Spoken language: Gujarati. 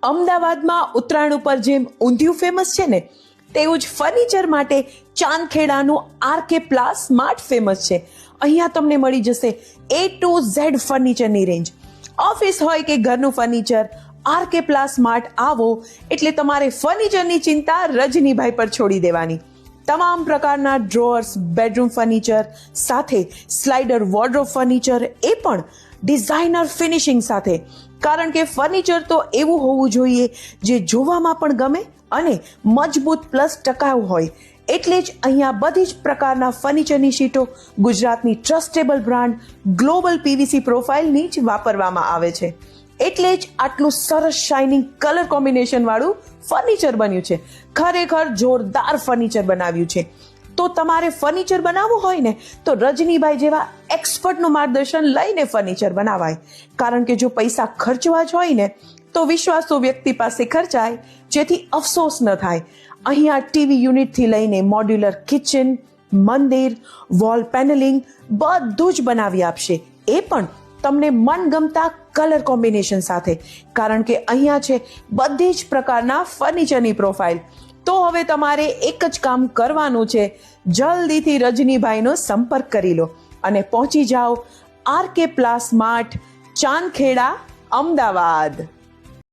અમદાવાદમાં ઉત્તરાયણ ઉપર જેમ ઊંધિયું ફેમસ છે ને, તેવું જ ફર્નિચર માટે ચાંદખેડાનું આરકે પ્લાસ સ્માર્ટ ફેમસ છે. અહીંયા તમને મળી જશે A to Z ફર્નિચરની રેન્જ. ઓફિસ હોય કે ઘરનું ફર્નિચર, આરકે પ્લાસ સ્માર્ટ આવો એટલે તમારે ફર્નિચરની ચિંતા રજનીભાઈ પર છોડી દેવાની. તમામ પ્રકારના ડ્રોઅર્સ, બેડરૂમ ફર્નિચર સાથે સ્લાઇડર વોર્ડરોબ ફર્નિચર, એ પણ ડિઝાઇનર ફિનિશિંગ સાથે. કારણ કે ફર્નિચર તો એવું હોવું જોઈએ જે જોવામાં પણ ગમે અને મજબૂત પ્લસ ટકાઉ હોય. એટલે જ અહીંયા બધી જ પ્રકારના ફર્નિચરની શીટો ગુજરાતની ટ્રસ્ટેબલ બ્રાન્ડ ગ્લોબલ PVC પ્રોફાઇલની જ વાપરવામાં આવે છે. એટલે જ આટલું સરસ શાઇનિંગ કલર કોમ્બિનેશન વાળું ફર્નિચર બન્યું છે. ખરેખર જોરદાર ફર્નિચર બનાવ્યું છે. તો તમારે ફર્નિચર બનાવવું હોય ને તો રજનીભાઈ જેવા એક્સપર્ટનું માર્ગદર્શન લઈને ફર્નિચર બનાવાય. કારણ કે જો પૈસા ખર્ચવા જ હોય ને તો વિશ્વાસુ વ્યક્તિ પાસે ખર્ચાય, જેથી અફસોસ ન થાય. અહીંયા ટીવી યુનિટથી લઈને મોડ્યુલર કિચન, મંદિર, વોલ પેનલિંગ બધું જ બનાવી આપશે. એ પણ તમને મનગમતા કલર કોમ્બિનેશન સાથે. કારણ કે અહીંયા છે બધી જ પ્રકારના ફર્નિચરની પ્રોફાઇલ. તો હવે તમારે એક જ કામ કરવાનું છે, જલ્દીથી રજનીભાઈનો સંપર્ક કરી લો અને પહોંચી જાઓ RK plus smart, Chandkheda, Ahmedabad.